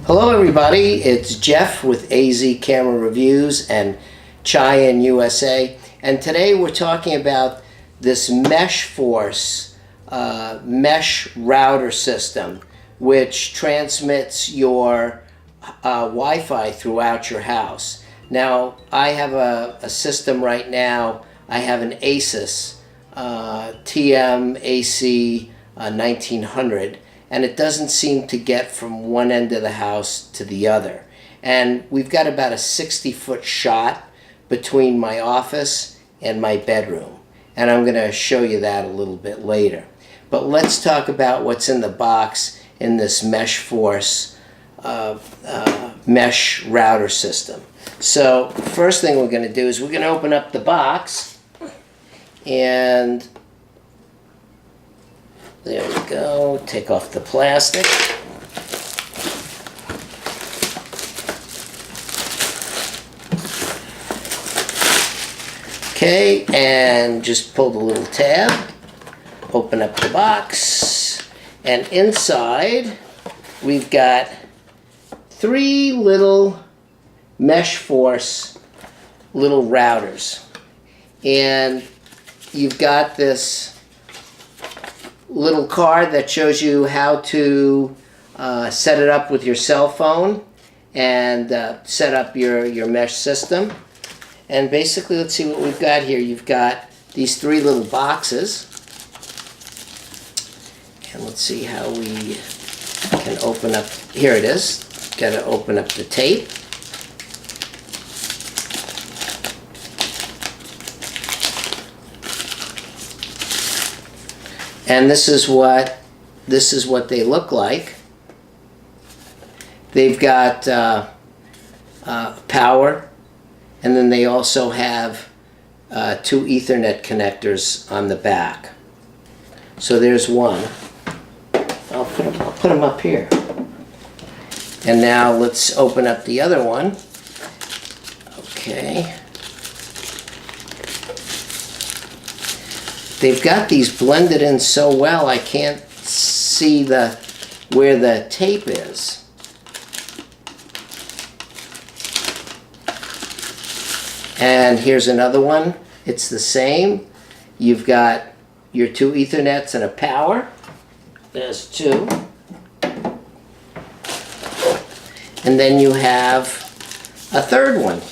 Hello everybody, it's Jeff with AZ Camera Reviews and Cheyenne USA, and today we're talking about this MESHFORCE mesh router system which transmits your Wi-Fi throughout your house. Now I have a system right now. I have an Asus TM-AC 1900, and it doesn't seem to get from one end of the house to the other. And we've got about a 60-foot shot between my office and my bedroom. And I'm going to show you that a little bit later. But let's talk about what's in the box in this MESHFORCE mesh router system. So first thing we're going to do is we're going to open up the box, and there we go. Take off the plastic. Okay, and just pull the little tab. Open up the box. And inside, we've got 3 little MESHFORCE little routers. And you've got this little card that shows you how to set it up with your cell phone and set up your mesh system. And basically, let's see what we've got here. You've got these 3 little boxes, and let's see how we can open up. Here it is. Got to open up the tape. And this is what they look like. They've got power, and then they also have 2 Ethernet connectors on the back. So there's one. I'll put them up here. And now let's open up the other one. Okay. They've got these blended in so well I can't see where the tape is. And here's another one. It's the same. You've got your 2 Ethernets and a power. There's 2. And then you have a third one.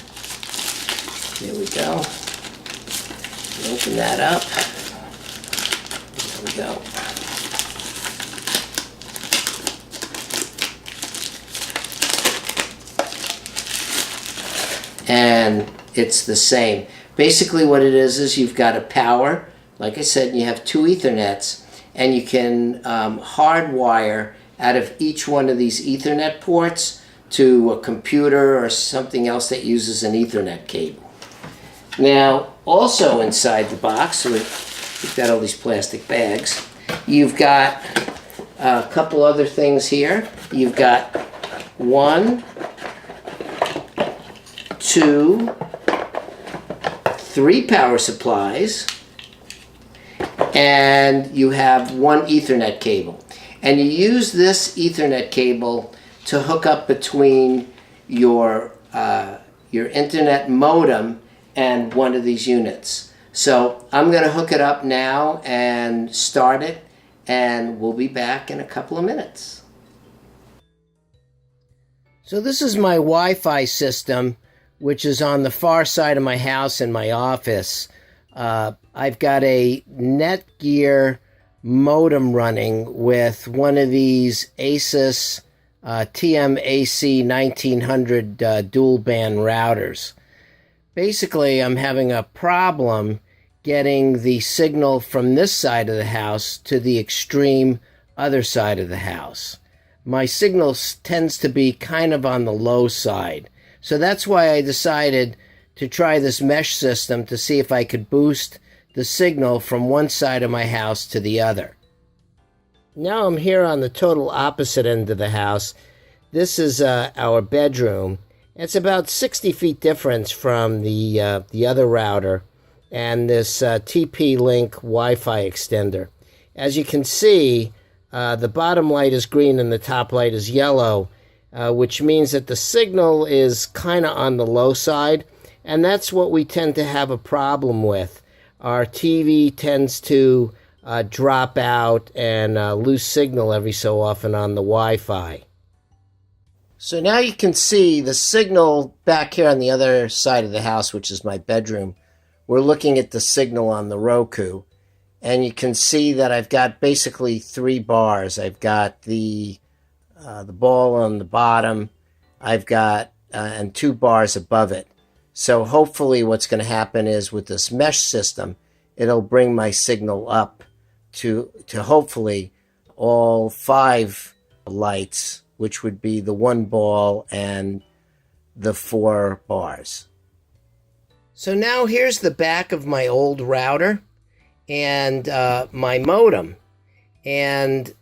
Here we go. Open that up. There we go. And it's the same. Basically what it is you've got a power, like I said, and you have 2 Ethernets, and you can hardwire out of each one of these Ethernet ports to a computer or something else that uses an Ethernet cable. Now, also inside the box, we've got all these plastic bags. You've got a couple other things here. You've got 1, 2, 3 power supplies, and you have 1 Ethernet cable. And you use this Ethernet cable to hook up between your internet modem and one of these units. So I'm going to hook it up now and start it, and we'll be back in a couple of minutes. So this is my Wi-Fi system, which is on the far side of my house in my office. I've got a Netgear modem running with one of these Asus TM-AC 1900 dual band routers. Basically, I'm having a problem getting the signal from this side of the house to the extreme other side of the house. My signal tends to be kind of on the low side. So that's why I decided to try this mesh system to see if I could boost the signal from one side of my house to the other. Now I'm here on the total opposite end of the house. This is our bedroom. It's about 60 feet difference from the other router and this TP-Link Wi-Fi extender. As you can see, the bottom light is green and the top light is yellow. which means that the signal is kind of on the low side, and that's what we tend to have a problem with. Our TV tends to drop out and lose signal every so often on the Wi-Fi. So now you can see the signal back here on the other side of the house, which is my bedroom. We're looking at the signal on the Roku, and you can see that I've got basically 3 bars. I've got the ball on the bottom, I've got and 2 bars above it. So hopefully what's going to happen is with this mesh system, it'll bring my signal up to hopefully all 5 lights, which would be the 1 ball and the 4 bars. So now here's the back of my old router and my modem. And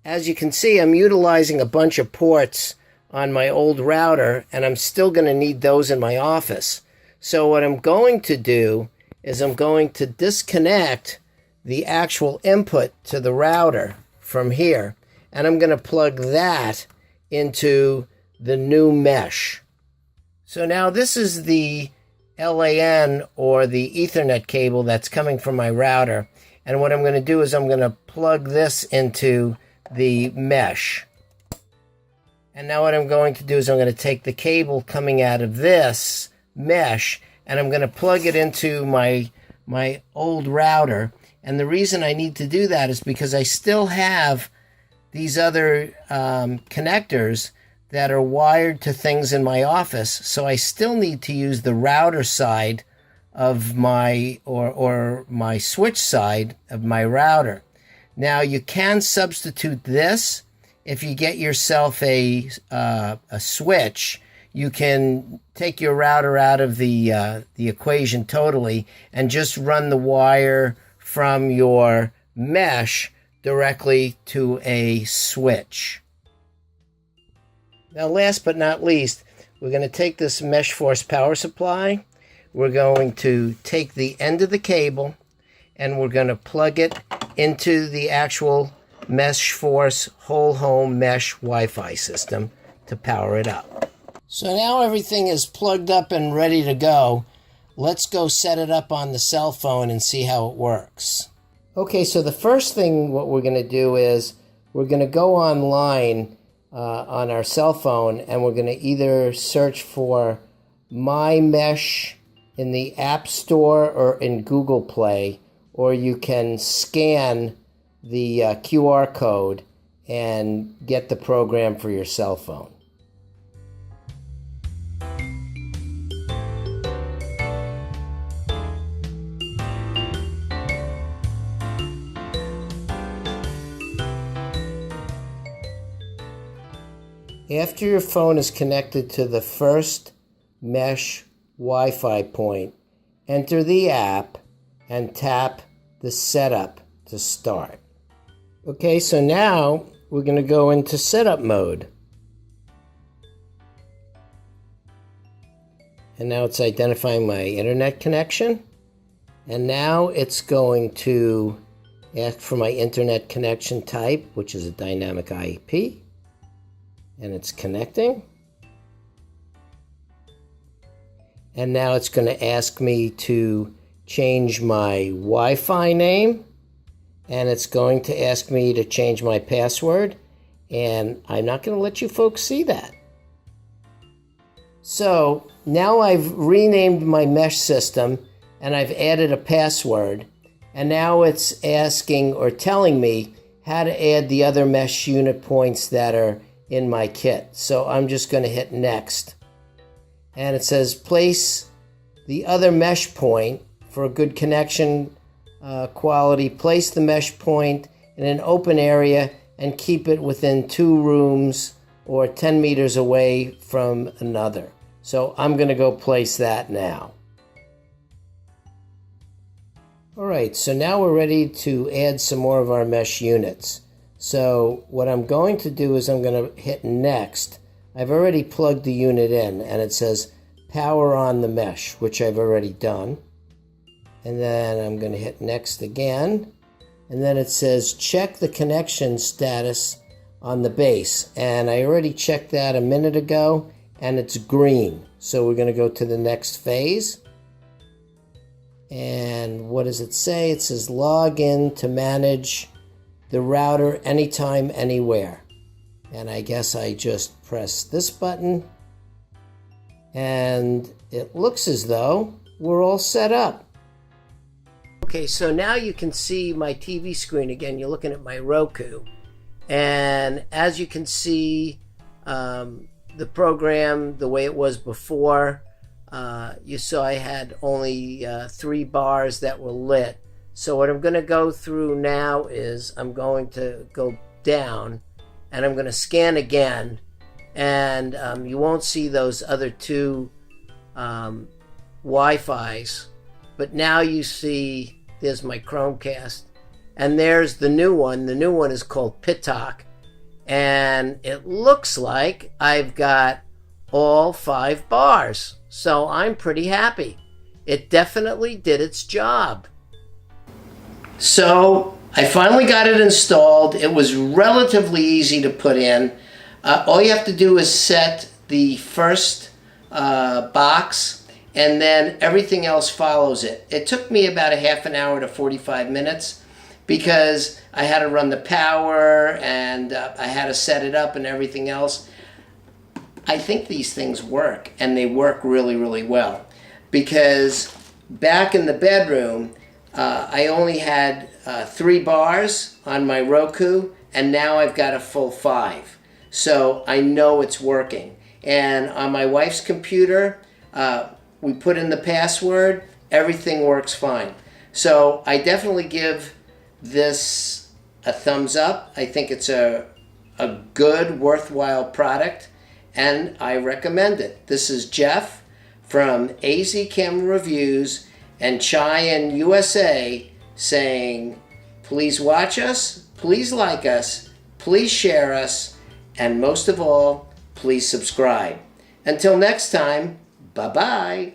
as you can see, I'm utilizing a bunch of ports on my old router, and I'm still going to need those in my office. So what I'm going to do is I'm going to disconnect the actual input to the router from here, and I'm going to plug that into the new mesh. So now this is the LAN or the Ethernet cable that's coming from my router, and what I'm going to do is I'm going to plug this into the mesh. And now what I'm going to do is I'm going to take the cable coming out of this mesh and I'm going to plug it into my old router. And the reason I need to do that is because I still have these other connectors that are wired to things in my office. So I still need to use the router side of my, or my switch side of my router. Now you can substitute this. If you get yourself a switch, you can take your router out of the equation totally and just run the wire from your mesh directly to a switch. Now last but not least, we're going to take this MESHFORCE power supply. We're going to take the end of the cable and we're going to plug it into the actual MESHFORCE whole home mesh Wi-Fi system to power it up. So now everything is plugged up and ready to go. Let's go set it up on the cell phone and see how it works. Okay, so the first thing what we're going to do is we're going to go online on our cell phone and we're going to either search for My Mesh in the App Store or in Google Play, or you can scan the QR code and get the program for your cell phone. After your phone is connected to the first mesh Wi-Fi point, enter the app and tap the setup to start. Okay, so now we're going to go into setup mode. And now it's identifying my internet connection. And now it's going to ask for my internet connection type, which is a dynamic IP. And it's connecting. And now it's going to ask me to change my Wi-Fi name. And it's going to ask me to change my password. And I'm not going to let you folks see that. So now I've renamed my mesh system and I've added a password. And now it's asking or telling me how to add the other mesh unit points that are in my kit. So I'm just going to hit next. And it says place the other mesh point for a good connection quality. Place the mesh point in an open area and keep it within 2 rooms or 10 meters away from another. So I'm going to go place that now. Alright, so now we're ready to add some more of our mesh units. So what I'm going to do is I'm going to hit next. I've already plugged the unit in and it says power on the mesh, which I've already done. And then I'm going to hit next again. And then it says check the connection status on the base. And I already checked that a minute ago, and it's green. So we're going to go to the next phase. And what does it say? It says log in to manage the router anytime, anywhere. And I guess I just press this button, and it looks as though we're all set up. Okay, so now you can see my TV screen again. You're looking at my Roku. And as you can see, the program, the way it was before, you saw I had only 3 bars that were lit. So what I'm going to go through now is I'm going to go down, and I'm going to scan again, and you won't see those other 2 Wi-Fis, but now you see there's my Chromecast, and there's the new one. The new one is called Pitok, and it looks like I've got all 5 bars, so I'm pretty happy. It definitely did its job. So I finally got it installed. It was relatively easy to put in. All you have to do is set the first box, and then everything else follows it. It took me about a half an hour to 45 minutes because I had to run the power, and I had to set it up and everything else. I think these things work, and they work really, really well, because back in the bedroom, I only had 3 bars on my Roku, and now I've got a full 5. So I know it's working. And on my wife's computer, we put in the password, everything works fine. So I definitely give this a thumbs up. I think it's a good, worthwhile product, and I recommend it. This is Jeff from AZ Camera Reviews and Cheyenne, USA, saying, please watch us, please like us, please share us, and most of all, please subscribe. Until next time, bye-bye.